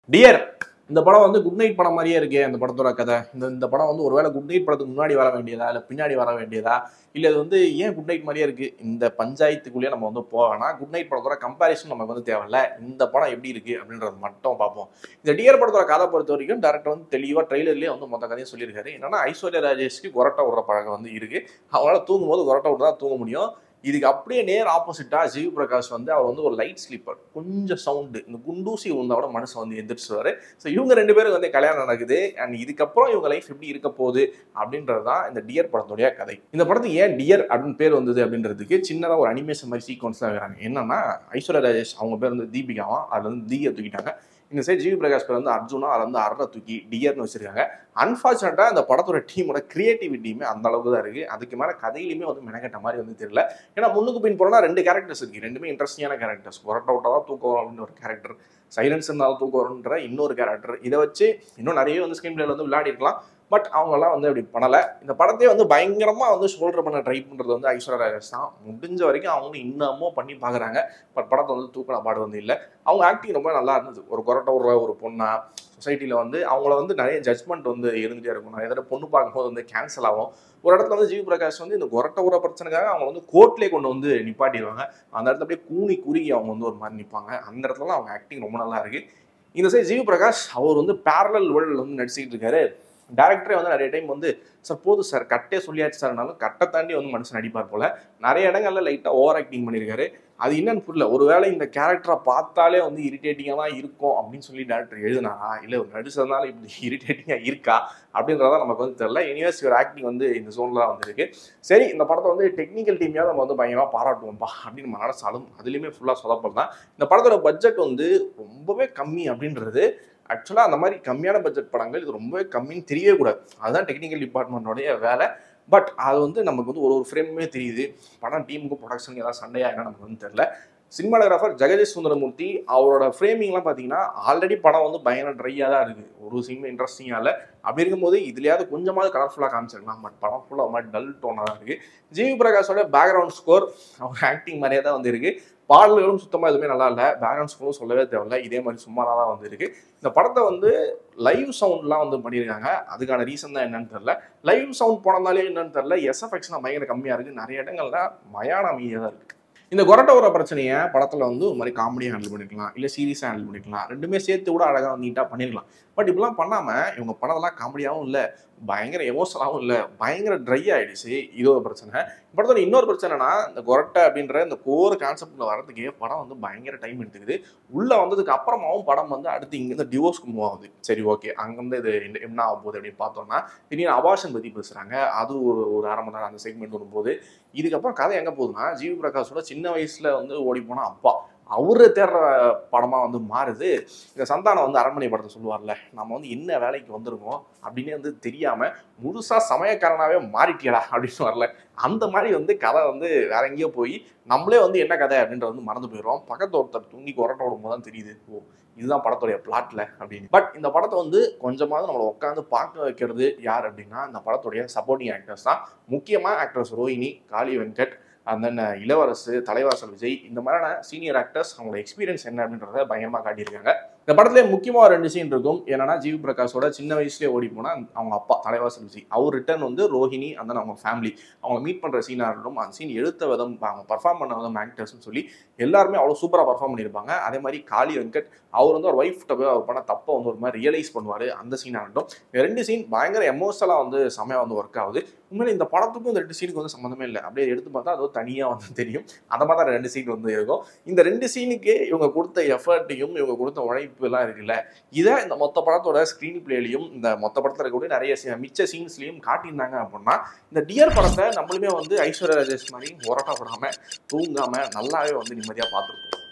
Dear இந்த படம் வந்து குட் நைட் படம் மாதிரியே இருக்கே அந்த படத்தோட கதை. இந்த படம் வந்து ஒருவேளை குட் நைட் படத்துக்கு முன்னாடி வர வேண்டியதா இல்லை பின்னாடி வர வேண்டியதா இல்லை இது வந்து ஏன் குட் நைட் மாதிரியே இருக்கு? இந்த பஞ்சாயத்துக்குள்ளேயே நம்ம வந்து போவேன்னா குட் நைட் படத்தோட கம்பேரிசன் நமக்கு வந்து தேவையில்ல. இந்த படம் எப்படி இருக்கு அப்படின்றது மட்டும் பார்ப்போம். இந்த டியர் படத்தோட கதை பொறுத்த வரைக்கும் டேரக்டர் வந்து தெளிவாக ட்ரெய்லர்லேயே வந்து மொத்த கதையும் சொல்லியிருக்காரு. என்னன்னா ஐஸ்வர்யா ராஜேஷ்க்கு கொரட்டை விடுற பழக்கம் வந்து இருக்கு. அவங்களால தூங்கும் போது கொரட்டை விட்டு தான் தூங்க முடியும். இதுக்கு அப்படியே நேர் ஆப்போசிட்டா ஜிவி பிரகாஷ் வந்து அவர் வந்து ஒரு லைட் ஸ்லீப்பர். கொஞ்சம் சவுண்டு இந்த குண்டூசி விழுந்தோட மனுஷன் வந்து எந்திரிச்சுவாரு. ஸோ இவங்க ரெண்டு பேரும் வந்து கல்யாணம் நடக்குது. அண்ட் இதுக்கப்புறம் இவங்க லைஃப் எப்படி இருக்க போகுது அப்படின்றது தான் இந்த டியர் படத்துடைய கதை. இந்த படத்துக்கு ஏன் டியர் அப்படின்னு பேர் வந்தது அப்படின்றதுக்கு சின்னதாக ஒரு அனிமேஷன் மாதிரி சீக்வன்ஸ் தான் இருக்கிறாங்க. என்னன்னா ஐஸ்வர்யா ராஜேஷ் அவங்க பேர் வந்து தீபிகாவும் அதில் வந்து தீயை தூக்கிட்டாங்க. இந்த சைட் ஜிவி பிரகாஷ் பேர் வந்து அர்ஜுனா, அதில் வந்து அரணை தூக்கி டியர்னு வச்சிருக்காங்க. அன்ஃபார்ச்சுனேட்டாக அந்த படத்தோட டீமோட கிரியேட்டிவிட்டியுமே அந்த அளவுக்கு தான் இருக்குது. அதுக்கு மேலே கதையிலுமே வந்து மெனக்கட்ட மாதிரி வந்து தெரியல. ஏன்னா முன்னுக்கு பின் போனால் ரெண்டு கேரக்டர்ஸ் இருக்குது. ரெண்டுமே இன்ட்ரெஸ்டிங்கான கேரக்டர்ஸ். ஒரட்ட விட்டா தான் தூக்கம் வரும் அப்படின்னு ஒரு கேரக்டர், சைலன்ஸ் இருந்தாலும் தூக்கம் வரும்ன்ற இன்னொரு கேரக்டர். இதை வச்சு இன்னும் நிறைய வந்து ஸ்க்ரீன் பிளேல வந்து விளையாடி இருக்கலாம். பட் அவங்கெல்லாம் வந்து அப்படி பண்ணலை. இந்த படத்தையே வந்து பயங்கரமாக வந்து ஷோல்டர் பண்ண ட்ரை பண்ணுறது வந்து ஐஸ்வர்யா ராஜேஷ் தான். முடிஞ்ச வரைக்கும் அவங்க இன்னமும் பண்ணி பார்க்குறாங்க. பட் படத்தை வந்து தூக்கின பாடு வந்து இல்லை. அவங்க ஆக்டிங் ரொம்ப நல்லா இருந்தது. ஒரு கொரட்டை விடுற ஒரு பொண்ணா சொசைட்டியில் வந்து அவங்கள வந்து நிறைய ஜட்மெண்ட் வந்து இருந்துகிட்டே இருக்கும். நிறைய தடவை பொண்ணு பார்க்கும்போது வந்து கேன்சல் ஆகும். ஒரு இடத்துல வந்து ஜிவி பிரகாஷ் வந்து இந்த கொரட்டை விடுற பிரச்சனைக்காக அவங்க வந்து கோர்ட்லேயே கொண்டு வந்து நிப்பாட்டிடுவாங்க. அந்த இடத்துல அப்படியே கூனி குறுகி அவங்க வந்து ஒரு மாதிரி நிற்பாங்க. அந்த இடத்துலலாம் அவங்க ஆக்டிங் ரொம்ப நல்லா இருக்குது. இந்த சைடு ஜிவி பிரகாஷ் அவர் வந்து பேரலல் வேர்ல்டில் வந்து நடிச்சுக்கிட்டு இருக்காரு. டேரக்டரே வந்து நிறைய டைம் வந்து சார் போதும் சார் கட்டே சொல்லியாச்சு சார்னாலும் கட்டை தாண்டி வந்து மனுஷன் நடிப்பார் போல. நிறைய இடங்கள்ல லைட்டாக ஓவர் ஆக்டிங் பண்ணியிருக்காரு. அது என்னன்னு புரியல. ஒருவேளை இந்த கேரக்டரை பார்த்தாலே வந்து இரிட்டேட்டிங்காக தான் இருக்கும் அப்படின்னு சொல்லி டேரக்டர் எழுதினாரா இல்லை ஒரு நடிச்சதுனால இப்படி இரிட்டேட்டிங்காக இருக்கா அப்படின்றதான் நமக்கு வந்து தெரியல. எனிவேஸ் இவர் ஆக்டிங் வந்து இந்த ஜோனில் தான் வந்துருக்கு. சரி, இந்த படத்தை வந்து டெக்னிக்கல் டீமையாவது நம்ம வந்து பயங்கரமாக பாராட்டுவோம்ப்பா அப்படின்னு நம்ம நினைச்சாலும் அதுலேயுமே ஃபுல்லாக சொதப்பல் தான். இந்த படத்தோட பட்ஜெட் வந்து ரொம்பவே கம்மி அப்படின்றது. ஆக்சுவலாக அந்த மாதிரி கம்மியான பட்ஜெட் படங்கள் இது ரொம்பவே கம்மின்னு தெரியவே கூடாது. அதுதான் டெக்னிக்கல் டிபார்ட்மெண்ட்டோடைய வேலை. பட் அது வந்து நமக்கு வந்து ஒரு ஃப்ரேமே தெரியுது. படம் டீமுக்கும் ப்ரொடக்ஷனுக்கு ஏதாவது சண்டையாக என்ன நமக்கு வந்து தெரியல. சினிமாட்டோகிராஃபர் ஜெகதீஷ் சுந்தரமூர்த்தி அவரோட ஃப்ரேமிங்லாம் பார்த்தீங்கன்னா ஆல்ரெடி படம் வந்து பயங்கர ட்ரையாக தான் இருக்குது. ஒரு சீன் இன்ட்ரெஸ்டிங்காக இல்லை. அப்படி இருக்கும்போது இதுலையாவது கொஞ்சமாவது கலர்ஃபுல்லாக காமிச்சிருக்கலாம். பட் படம் ஃபுல்லாக மாதிரி டல் டோனாக தான் இருக்குது. ஜிவி பிரகாஷோட பேக்ரவுண்ட் ஸ்கோர் அவங்க ஆக்டிங் மாதிரியே தான் வந்து இருக்குது. பாடல்களும் சுத்தமாக எதுவுமே நல்லா இல்லை. பேக்ரவுண்ட் ஸ்கோரும் சொல்லவே தேவையில்லை. இதே மாதிரி சும்மாராக தான் வந்து இருக்குது. இந்த படத்தை வந்து லைவ் சவுண்ட்லாம் வந்து பண்ணியிருக்காங்க. அதுக்கான ரீசன் தான் என்னன்னு தெரியல. லைவ் சவுண்ட் போனதாலே என்னன்னு தெரியல. எஸ்எஃப்எக்ஸ்லாம் பயங்கர கம்மியாக இருக்குது. நிறைய இடங்கள்ல மயான அமைதியாக தான் இருக்குது. இந்த கொரட்டை வர பிரச்சனையை படத்தில் வந்து ஒரு மாதிரி காமெடியாக ஹேண்டில் பண்ணிக்கலாம், இல்லை சீரியஸாக ஹேண்டில் பண்ணிக்கலாம். ரெண்டுமே சேர்த்து கூட அழகாக நீட்டாக பண்ணியிருக்கலாம். பட் இப்படிலாம் பண்ணாமல் இவங்க படத்தெல்லாம் காமெடியாகவும் இல்லை, பயங்கர எமோஷனலாகவும் இல்லை, பயங்கர ட்ரை ஆகிடுச்சு. இது ஒரு பிரச்சனை. படத்தோட இன்னொரு பிரச்சனைனா இந்த கொரட்டை அப்படின்ற இந்த கோர் கான்செப்டில் வரதுக்கே படம் வந்து பயங்கர டைம் எடுத்துக்குது. உள்ளே வந்ததுக்கு அப்புறமாவும் படம் வந்து அடுத்து இங்கேருந்து டிவோர்ஸ்க்கு மூவ் ஆகுது. சரி, ஓகே, அங்கேருந்து இது என்ன ஆக போகுது அப்படின்னு பார்த்தோம்னா திடீர்னு அபார்ஷன் பற்றி பேசுகிறாங்க. அது ஒரு அரை மணி நேரம் அந்த செக்மெண்ட் வரும்போது இதுக்கப்புறம் கதை எங்கே போகுதுன்னா ஜிவி பிரகாஷோட சின்ன வயசில் வந்து ஓடி போனால் அப்பா அவரு தேடுற படமாக வந்து மாறுது. இந்த சந்தானம் வந்து அரண்மனை படத்தை சொல்லுவார்ல, நம்ம வந்து என்ன வேலைக்கு வந்திருக்கோம் அப்படின்னு வந்து தெரியாமல் முழுசாக சமயக்காரனாகவே மாறிட்டியடா அப்படின்னு வரல. அந்த மாதிரி வந்து கதை வந்து வேற எங்கேயோ போய் நம்மளே வந்து என்ன கதை அப்படின்ற வந்து மறந்து போயிடுவோம். பக்கத்து ஒருத்தர் தூங்கி கொரட்டை விடும் போது தான் தெரியுது, ஓ இதுதான் படத்துடைய பிளாட்ல அப்படின்னு. பட் இந்த படத்தை வந்து கொஞ்சமாவது நம்மளை உட்காந்து பார்க்க வைக்கிறது யார் அப்படின்னா இந்த படத்துடைய சப்போர்ட்டிங் ஆக்டர்ஸ் தான். முக்கியமாக actors Rohini, Kaali Venkat, and then Ilavarasu, Thalaivasal Vijay, இந்த மாதிரியான சீனியர் ஆக்டர்ஸ் அவங்களோட எக்ஸ்பீரியன்ஸ் என்ன அப்படின்றத பயங்கரமாக காட்டியிருக்காங்க. இந்த படத்துல முக்கியமாக 2 சீன் இருக்கும். என்னன்னா ஜிவி பிரகாஷோட சின்ன வயசுலேயே ஓடி போனால் அவங்க அப்பா தலைவாசல் விஜய் அவர் ரிட்டர்ன் வந்து ரோஹினி அந்த அவங்க ஃபேமிலி அவங்க மீட் பண்ணுற சீனாக இருக்கட்டும், அந்த சீன் எடுத்த விதம், அவங்க பர்ஃபார்ம் பண்ண விதம், ஆக்டர்ஸ்னு சொல்லி எல்லாருமே அவ்வளோ சூப்பராக பர்ஃபார்ம் பண்ணியிருப்பாங்க. அதே மாதிரி காளி வெங்கட் அவர் வந்து ஒரு ஒய்ஃப்ட்ட போய் அவர் பண்ண தப்பை வந்து ஒரு மாதிரி ரியலைஸ் பண்ணுவார். அந்த சீனாக இருக்கட்டும். 2 சீன் பயங்கர எமோஷனலாக வந்து செமையாக வந்து ஒர்க் ஆகுது. உண்மையிலே இந்த படத்துக்கும் இந்த 2 சீனுக்கு வந்து சம்மந்தமே இல்லை. அப்படியே எடுத்து பார்த்தா அது தனியாக வந்து தெரியும். அந்த மாதிரி தான் 2 சீன் வந்து இருக்கும். இந்த 2 சீனுக்கு இவங்க கொடுத்த எஃபர்ட்டையும் இவங்க கொடுத்த உழைப்பு எல்லாம் இருக்குல்ல, இதை இந்த மொத்த படத்தோட ஸ்க்ரீன் பிளேலையும் இந்த மொத்த படத்தில் இருக்கக்கூடிய நிறைய மிச்ச சீன்ஸ்லையும் காட்டியிருந்தாங்க அப்படின்னா இந்த டியர் படத்தை நம்மளுமே வந்து ஐஸ்வர்யா ராஜேஷ் மாதிரி ஒரட்டா போடாமல் தூங்காமல் நல்லாவே வந்து நிம்மதியாக பார்த்துருப்போம்.